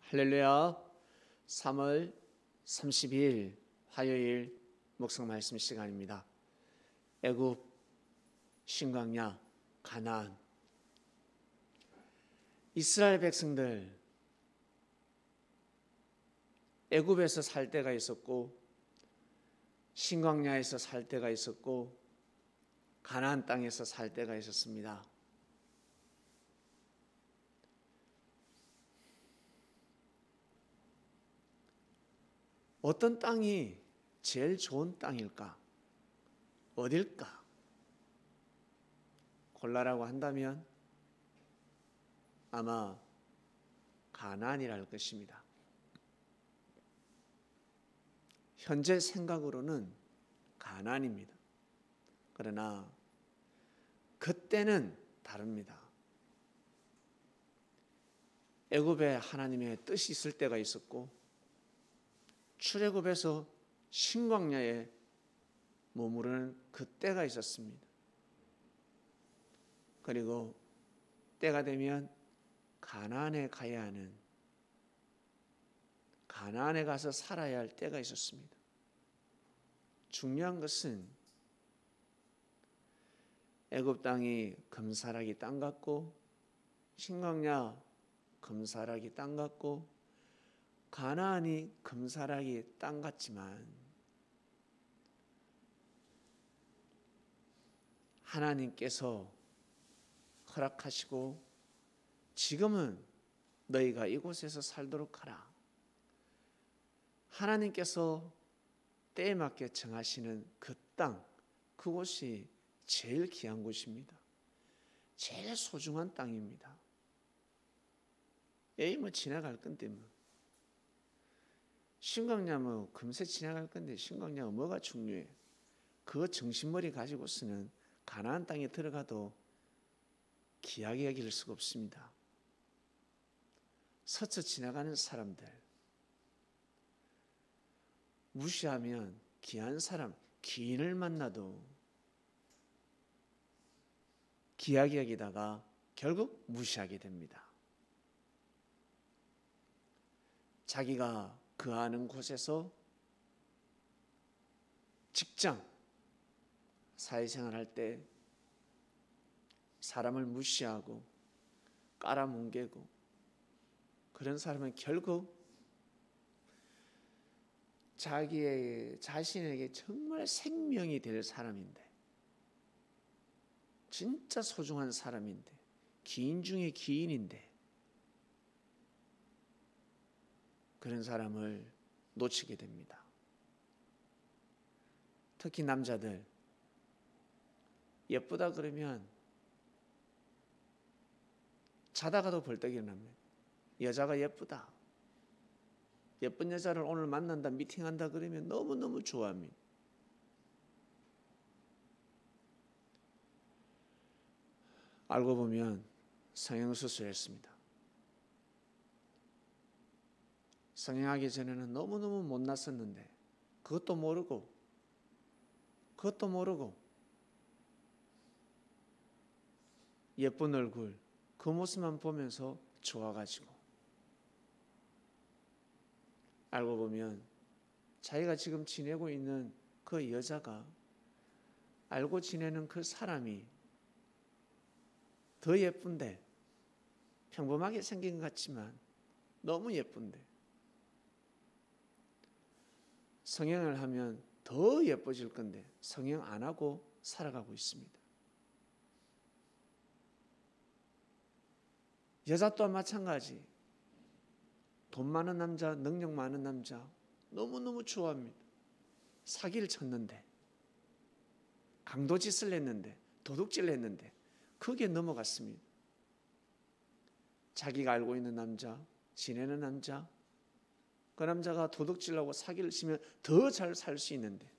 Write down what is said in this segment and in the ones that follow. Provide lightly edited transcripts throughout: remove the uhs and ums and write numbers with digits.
할렐루야. 3월 30일 화요일 묵상 말씀 시간입니다. 애굽, 신광야, 가나안. 이스라엘 백성들 애굽에서 살 때가 있었고 신광야에서 살 때가 있었고 가나안 땅에서 살 때가 있었습니다. 어떤 땅이 제일 좋은 땅일까? 어딜까? 골라라고 한다면 아마 가나안이랄 것입니다. 현재 생각으로는 가나안입니다. 그러나 그때는 다릅니다. 애굽에 하나님의 뜻이 있을 때가 있었고 출애굽에서 신광야에 머무르는 그때가 있었습니다. 그리고 때가 되면 가나안에 가야 하는, 가나안에 가서 살아야 할 때가 있었습니다. 중요한 것은 애굽 땅이 금사라기 땅 같고 신광야 금사라기 땅 같고 가나안이 금사라기 땅 같지만 하나님께서 허락하시고 지금은 너희가 이곳에서 살도록 하라. 하나님께서 때에 맞게 정하시는 그 땅, 그곳이 제일 귀한 곳입니다. 제일 소중한 땅입니다. 에이 뭐 지나갈 건데 뭐. 신광야 뭐 금세 지나갈 건데 신광야가 뭐가 중요해? 그거 정신머리 가지고서는 가나안 땅에 들어가도 귀하게 여길 수가 없습니다. 스쳐 지나가는 사람들 무시하면 귀한 사람, 귀인을 만나도 귀하게 여기다가 결국 무시하게 됩니다. 자기가 거하는 곳에서 직장, 사회생활 할 때 사람을 무시하고 깔아뭉개고 그런 사람은 결국 자기의 자신에게 정말 생명이 될 사람인데 진짜 소중한 사람인데 기인 중에 기인인데 그런 사람을 놓치게 됩니다. 특히 남자들 예쁘다 그러면 자다가도 벌떡 일어납니다. 여자가 예쁘다. 예쁜 여자를 오늘 만난다, 미팅한다 그러면 너무너무 좋아합니다. 알고 보면 성형수술했습니다. 성형하기 전에는 너무너무 못났었는데 그것도 모르고 예쁜 얼굴 그 모습만 보면서 좋아가지고 알고 보면 자기가 지금 지내고 있는 그 여자가 알고 지내는 그 사람이 더 예쁜데 평범하게 생긴 것 같지만 너무 예쁜데 성형을 하면 더 예뻐질 건데 성형 안 하고 살아가고 있습니다. 여자 또한 마찬가지. 돈 많은 남자, 능력 많은 남자 너무너무 좋아합니다. 사기를 쳤는데 강도짓을 했는데 도둑질을 했는데 그게 넘어갔습니다. 자기가 알고 있는 남자, 지내는 남자, 그 남자가 도둑질하고 사기를 치면 더 잘 살 수 있는데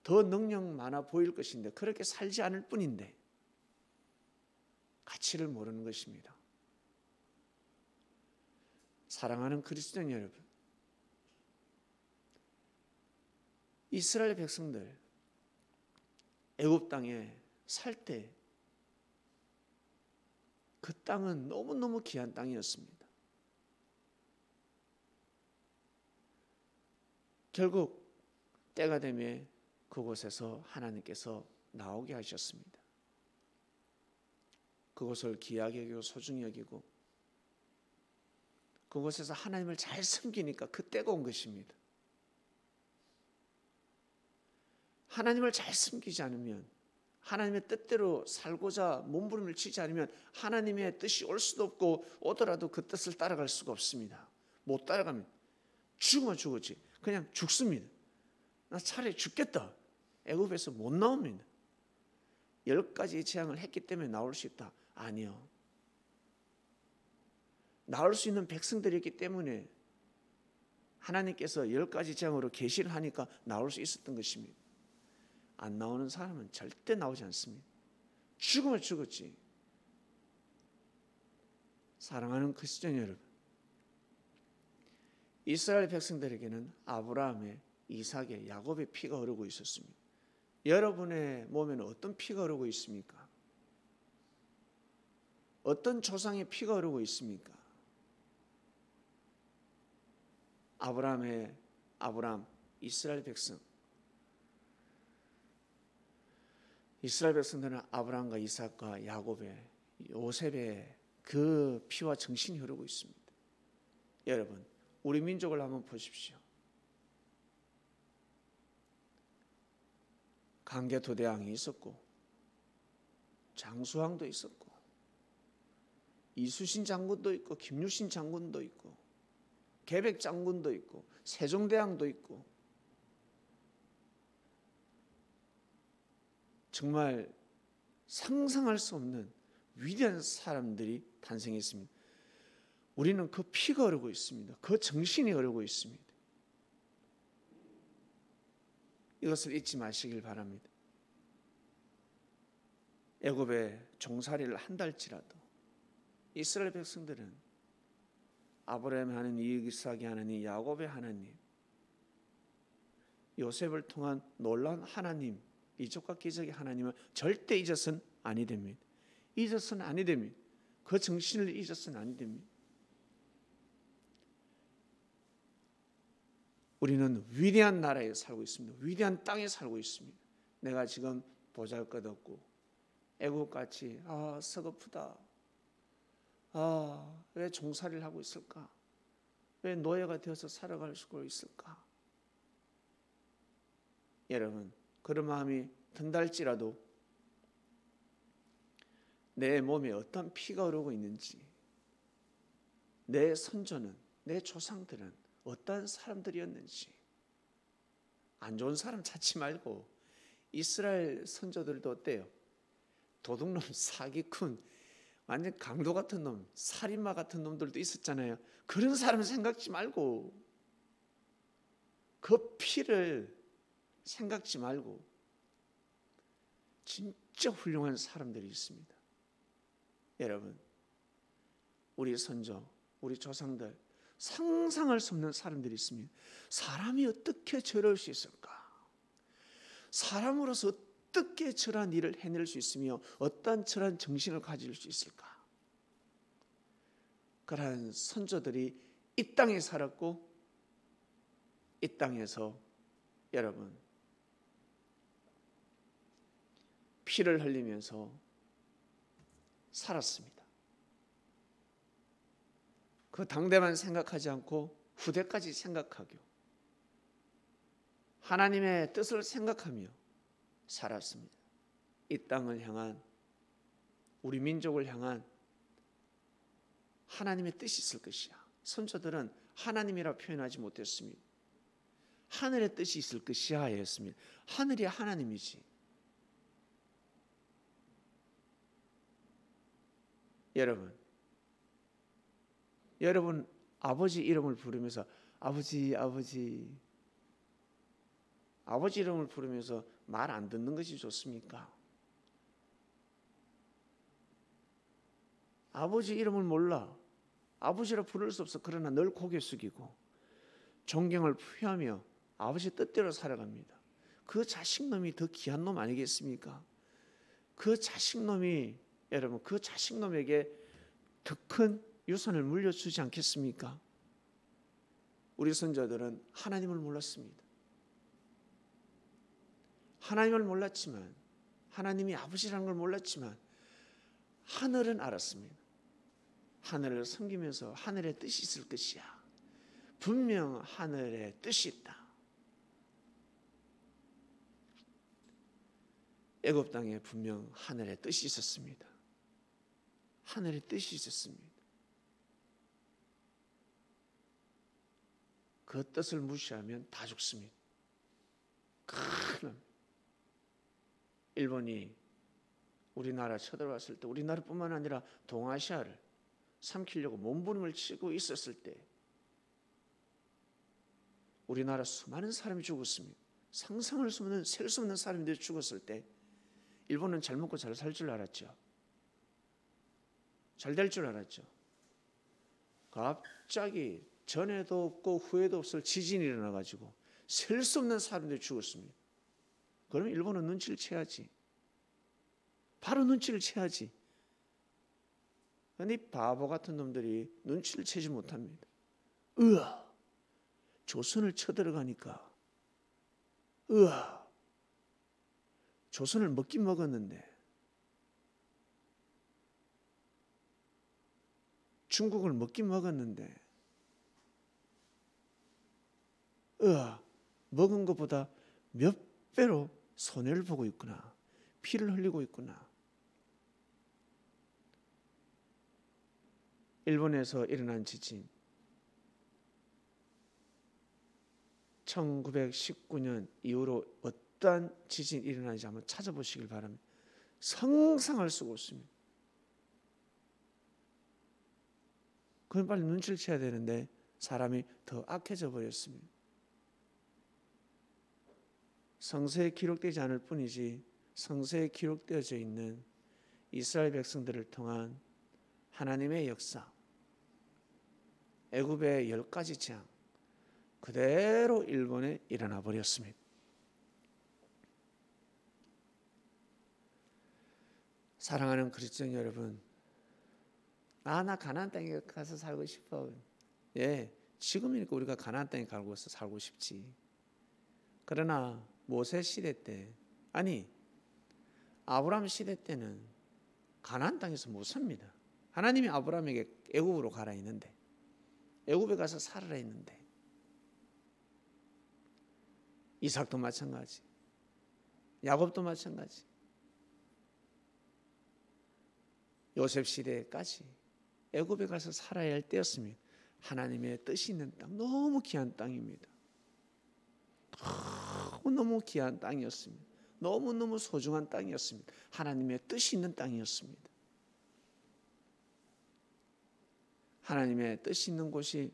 더 능력 많아 보일 것인데 그렇게 살지 않을 뿐인데 가치를 모르는 것입니다. 사랑하는 그리스도인 여러분, 이스라엘 백성들 애굽 땅에 살 때 그 땅은 너무너무 귀한 땅이었습니다. 결국 때가 되면 그곳에서 하나님께서 나오게 하셨습니다. 그곳을 귀하게 여기고 소중히 여기고 그곳에서 하나님을 잘 섬기니까 그 때가 온 것입니다. 하나님을 잘 섬기지 않으면, 하나님의 뜻대로 살고자 몸부림을 치지 않으면 하나님의 뜻이 올 수도 없고 오더라도 그 뜻을 따라갈 수가 없습니다. 못 따라가면 죽으면 죽었지 그냥 죽습니다. 나 차라리 죽겠다. 애굽에서 못 나옵니다. 10가지 재앙을 했기 때문에 나올 수 있다. 아니요. 나올 수 있는 백성들이었기 때문에 하나님께서 10가지 재앙으로 계시를 하니까 나올 수 있었던 것입니다. 안 나오는 사람은 절대 나오지 않습니다. 죽으면 죽었지. 사랑하는 그리스도인 여러분, 이스라엘 백성들에게는 아브라함의, 이삭의, 야곱의 피가 흐르고 있었습니다. 여러분의 몸에는 어떤 피가 흐르고 있습니까? 어떤 조상의 피가 흐르고 있습니까? 아브라함, 이스라엘 백성. 이스라엘 백성들은 아브라함과 이삭과 야곱의, 요셉의 그 피와 정신이 흐르고 있습니다. 여러분, 우리 민족을 한번 보십시오. 강개토대왕이 있었고 장수왕도 있었고 이수신 장군도 있고 김유신 장군도 있고 계백 장군도 있고 세종대왕도 있고 정말 상상할 수 없는 위대한 사람들이 탄생했습니다. 우리는 그 피가 흐르고 있습니다. 그 정신이 흐르고 있습니다. 이것을 잊지 마시길 바랍니다. 애굽의 종살이를 한 달치라도 이스라엘 백성들은 아브라함의 하나님, 이삭의 하나님, 야곱의 하나님, 요셉을 통한 놀라운 하나님, 이적과 기적의 하나님을 절대 잊어서는 아니 됩니다. 잊어서는 아니 됩니다. 그 정신을 잊어서는 아니 됩니다. 우리는 위대한 나라에 살고 있습니다. 위대한 땅에 살고 있습니다. 내가 지금 보잘것없고 애국같이 서글프다. 왜 종살이를 하고 있을까? 왜 노예가 되어서 살아갈 수 있을까? 여러분, 그런 마음이 든달지라도 내 몸에 어떤 피가 흐르고 있는지, 내 선조는, 내 조상들은 어떤 사람들이었는지, 안 좋은 사람 찾지 말고 이스라엘 선조들도 어때요? 도둑놈, 사기꾼, 완전 강도 같은 놈, 살인마 같은 놈들도 있었잖아요. 그런 사람 생각지 말고 그 피를 생각지 말고 진짜 훌륭한 사람들이 있습니다. 여러분, 우리 선조, 우리 조상들 상상할 수 없는 사람들이 있습니다. 사람이 어떻게 저럴 수 있을까? 사람으로서 어떻게 저러한 일을 해낼 수 있으며 어떤 저러한 정신을 가질 수 있을까? 그러한 선조들이 이 땅에 살았고 이 땅에서 여러분 피를 흘리면서 살았습니다. 그 당대만 생각하지 않고 후대까지 생각하고 하나님의 뜻을 생각하며 살았습니다. 이 땅을 향한, 우리 민족을 향한 하나님의 뜻이 있을 것이야. 선조들은 하나님이라 표현하지 못했습니다. 하늘의 뜻이 있을 것이야 했습니다. 하늘이 하나님이지. 여러분 아버지 이름을 부르면서 아버지 이름을 부르면서 말 안 듣는 것이 좋습니까? 아버지 이름을 몰라. 아버지라 부를 수 없어. 그러나 늘 고개 숙이고 존경을 표하며 아버지 뜻대로 살아갑니다. 그 자식놈이 더 귀한 놈 아니겠습니까? 그 자식놈이, 여러분, 그 자식놈에게 더 큰 유산을 물려주지 않겠습니까? 우리 선조들은 하나님을 몰랐습니다. 하나님을 몰랐지만, 하나님이 아버지라는 걸 몰랐지만 하늘은 알았습니다. 하늘을 섬기면서 하늘의 뜻이 있을 것이야. 분명 하늘의 뜻이 있다. 애굽 땅에 분명 하늘의 뜻이 있었습니다. 하늘의 뜻이 있었습니다. 그 뜻을 무시하면 다 죽습니다. 큰일 납니다. 일본이 우리나라 쳐들어왔을 때 우리나라뿐만 아니라 동아시아를 삼키려고 몸부림을 치고 있었을 때 우리나라 수많은 사람이 죽었습니다. 상상할 수 없는, 셀 수 없는 사람들이 죽었을 때 일본은 잘 먹고 잘 살 줄 알았죠. 잘 될 줄 알았죠. 갑자기 전에도 없고 후에도 없을 지진이 일어나가지고 셀 수 없는 사람들이 죽었습니다. 그러면 일본은 눈치를 채야지. 바로 눈치를 채야지. 그런데 이 바보 같은 놈들이 눈치를 채지 못합니다. 으아, 조선을 쳐들어가니까 으아, 조선을 먹긴 먹었는데 중국을 먹긴 먹었는데 으아, 먹은 것보다 몇 배로 손해를 보고 있구나. 피를 흘리고 있구나. 일본에서 일어난 지진 1919년 이후로 어떠한 지진이 일어나는지 한번 찾아보시길 바랍니다. 상상할 수가 없습니다. 그럼 빨리 눈치를 채야 되는데 사람이 더 악해져 버렸습니다. 성서에 기록되지 않을 뿐이지 성서에 기록되어져 있는 이스라엘 백성들을 통한 하나님의 역사, 애굽의 10가지 재앙 그대로 일본에 일어나 버렸습니다. 사랑하는 그리스도인 여러분, 나 가나안 땅에 가서 살고 싶어. 예, 지금이니까 우리가 가나안 땅에 가서 살고 싶지. 그러나 모세 시대 때, 아니 아브라함 시대 때는 가나안 땅에서 못 삽니다. 하나님이 아브라함에게 애굽으로 가라 했는데, 애굽에 가서 살아라 했는데, 이삭도 마찬가지, 야곱도 마찬가지, 요셉 시대까지 애굽에 가서 살아야 할 때였습니다. 하나님의 뜻이 있는 땅, 너무 귀한 땅입니다. 너무 귀한 땅이었습니다. 너무너무 소중한 땅이었습니다. 하나님의 뜻이 있는 땅이었습니다. 하나님의 뜻이 있는 곳이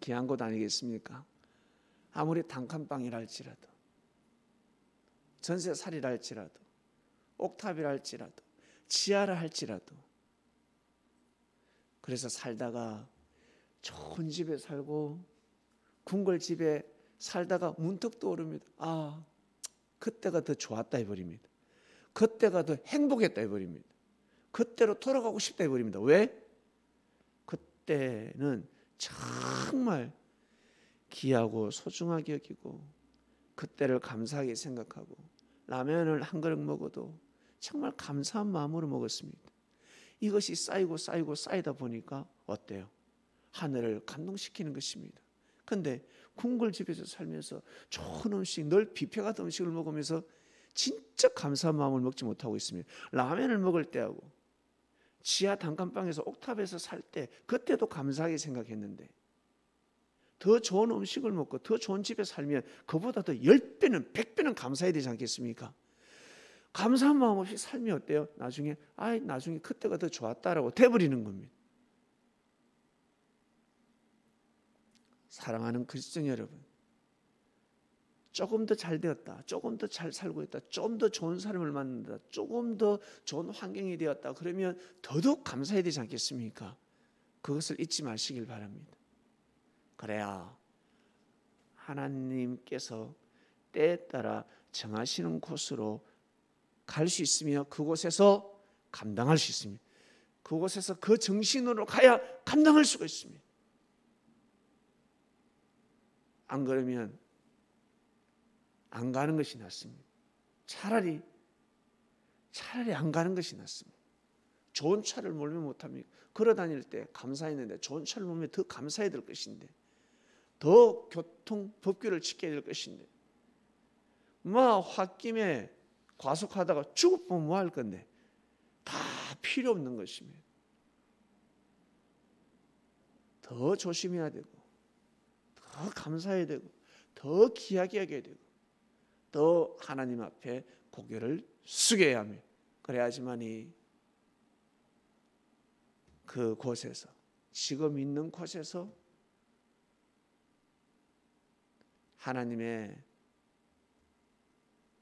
귀한 곳 아니겠습니까? 아무리 단칸방이라 할지라도, 전세살이라 할지라도, 옥탑이라 할지라도, 지하라 할지라도, 그래서 살다가 좋은 집에 살고 궁궐 집에 살다가 문득 떠오릅니다. 아, 그때가 더 좋았다 해버립니다. 그때가 더 행복했다 해버립니다. 그때로 돌아가고 싶다 해버립니다. 왜? 그때는 정말 귀하고 소중하게 여기고 그때를 감사하게 생각하고 라면을 한 그릇 먹어도 정말 감사한 마음으로 먹었습니다. 이것이 쌓이고 쌓이고 쌓이다 보니까 어때요? 하늘을 감동시키는 것입니다. 그런데 궁궐집에서 살면서 좋은 음식, 늘 뷔페 같은 음식을 먹으면서 진짜 감사한 마음을 먹지 못하고 있습니다. 라면을 먹을 때하고 지하 단칸방에서 옥탑에서 살 때 그때도 감사하게 생각했는데 더 좋은 음식을 먹고 더 좋은 집에 살면 그보다 더 10배는 100배는 감사해야 되지 않겠습니까? 감사한 마음 없이 삶이 어때요? 나중에 그때가 더 좋았다라고 돼버리는 겁니다. 사랑하는 그리스도인 여러분, 조금 더 잘 되었다, 조금 더 잘 살고 있다, 좀 더 좋은 사람을 만난다, 조금 더 좋은 환경이 되었다, 그러면 더더욱 감사해야 되지 않겠습니까? 그것을 잊지 마시길 바랍니다. 그래야 하나님께서 때에 따라 정하시는 곳으로 갈 수 있으며 그곳에서 감당할 수 있습니다. 그곳에서 그 정신으로 가야 감당할 수가 있습니다. 안 그러면 안 가는 것이 낫습니다. 차라리 안 가는 것이 낫습니다. 좋은 차를 몰면 못합니까? 걸어 다닐 때 감사했는데 좋은 차를 몰면 더 감사해야 될 것인데, 더 교통 법규를 지켜야 될 것인데, 홧김에 과속하다가 죽으면 뭐 할 건데, 다 필요 없는 것입니다. 더 조심해야 되고, 더 감사해야 되고, 더 귀하게 여겨야 되고, 더 하나님 앞에 고개를 숙여야 합니다. 그래야지만이 그곳에서, 지금 있는 곳에서 하나님의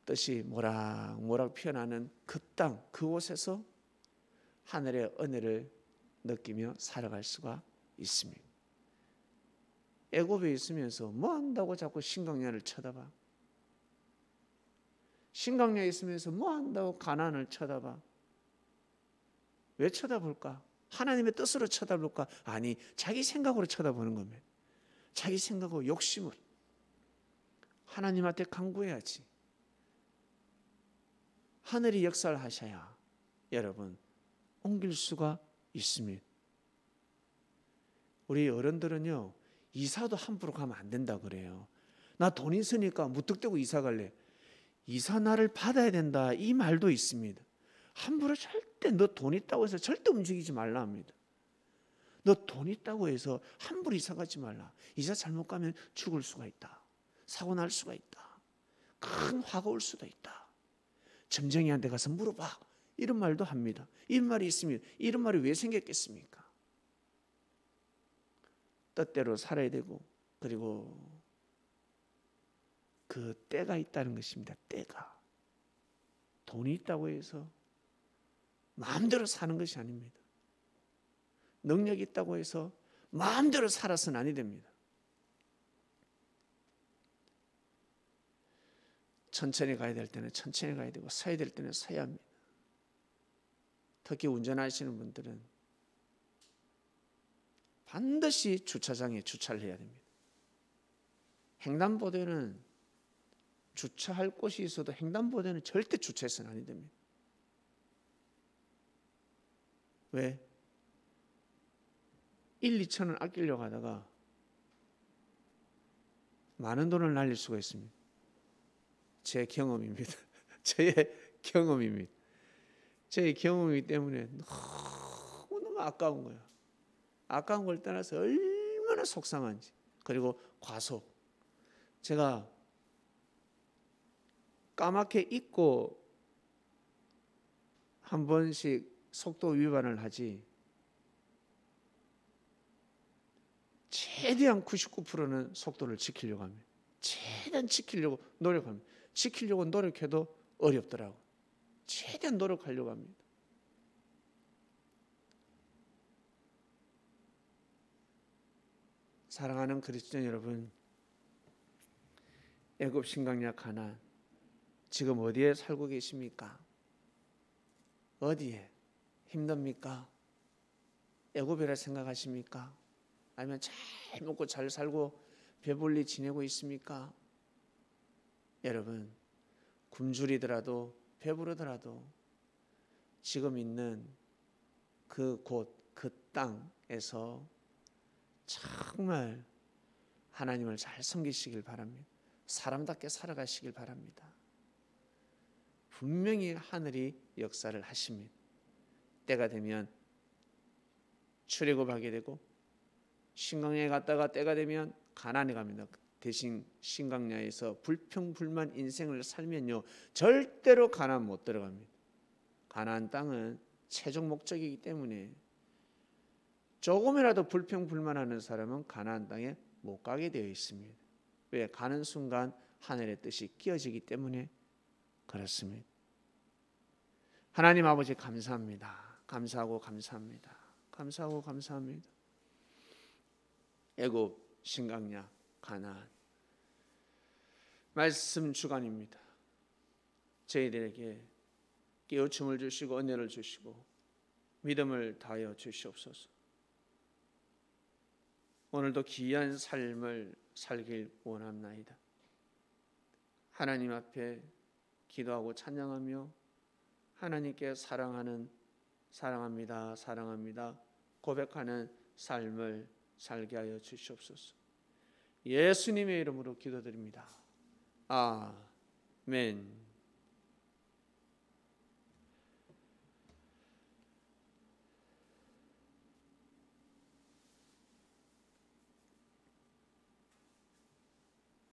뜻이 모락모락 피어나는 그 땅, 그곳에서 하늘의 은혜를 느끼며 살아갈 수가 있습니다. 애굽에 있으면서 뭐 한다고 자꾸 신강야를 쳐다봐? 신강야에 있으면서 뭐 한다고 가나안을 쳐다봐? 왜 쳐다볼까? 하나님의 뜻으로 쳐다볼까? 아니, 자기 생각으로 쳐다보는 겁니다. 자기 생각으로, 욕심으로. 하나님한테 간구해야지. 하늘이 역사를 하셔야 여러분 옮길 수가 있습니다. 우리 어른들은요, 이사도 함부로 가면 안 된다 그래요. 나 돈 있으니까 무턱대고 이사 갈래. 이사 날을 받아야 된다, 이 말도 있습니다. 함부로 절대, 너 돈 있다고 해서 절대 움직이지 말라 합니다. 너 돈 있다고 해서 함부로 이사 가지 말라. 이사 잘못 가면 죽을 수가 있다. 사고 날 수가 있다. 큰 화가 올 수도 있다. 점쟁이한테 가서 물어봐. 이런 말도 합니다. 이런 말이 있습니다. 이런 말이 왜 생겼겠습니까? 뜻대로 살아야 되고, 그리고 그 때가 있다는 것입니다. 때가. 돈이 있다고 해서 마음대로 사는 것이 아닙니다. 능력이 있다고 해서 마음대로 살아서는 아니 됩니다. 천천히 가야 될 때는 천천히 가야 되고, 서야 될 때는 서야 합니다. 특히 운전하시는 분들은 반드시 주차장에 주차를 해야 됩니다. 횡단보도에는 주차할 곳이 있어도 횡단보도에는 절대 주차해서는 아니 됩니다. 왜? 1, 2천 원 아끼려고 하다가 많은 돈을 날릴 수가 있습니다. 제 경험입니다. 제 경험입니다. 제 경험이기 때문에 너무 아까운 거예요. 아까운 걸 떠나서 얼마나 속상한지. 그리고 과속. 제가 까맣게 잊고 한 번씩 속도 위반을 하지, 최대한 99%는 속도를 지키려고 합니다. 최대한 지키려고 노력합니다. 지키려고 노력해도 어렵더라고. 최대한 노력하려고 합니다. 사랑하는 그리스도 여러분, 애굽, 신강야, 가나안, 지금 어디에 살고 계십니까? 어디에? 힘듭니까? 애굽이라 생각하십니까? 아니면 잘 먹고 잘 살고 배불리 지내고 있습니까? 여러분, 굶주리더라도 배부르더라도 지금 있는 그 곳, 그 땅에서 정말 하나님을 잘 섬기시길 바랍니다. 사람답게 살아가시길 바랍니다. 분명히 하늘이 역사를 하십니다. 때가 되면 출애굽하게 되고, 신강야에 갔다가 때가 되면 가나안에 갑니다. 대신 신강야에서 불평불만 인생을 살면요, 절대로 가나안 못 들어갑니다. 가나안 땅은 최종 목적이기 때문에 조금이라도 불평불만하는 사람은 가나안 땅에 못 가게 되어 있습니다. 왜? 가는 순간 하늘의 뜻이 끼어지기 때문에 그렇습니다. 하나님 아버지 감사합니다. 감사하고 감사합니다. 감사하고 감사합니다. 애굽, 신강야, 가나안 말씀 주간입니다. 저희들에게 깨우침을 주시고 은혜를 주시고 믿음을 다하여 주시옵소서. 오늘도 귀한 삶을 살길 원합나이다. 하나님 앞에 기도하고 찬양하며 하나님께 사랑합니다, 사랑합니다 고백하는 삶을 살게 하여 주시옵소서. 예수님의 이름으로 기도드립니다. 아멘.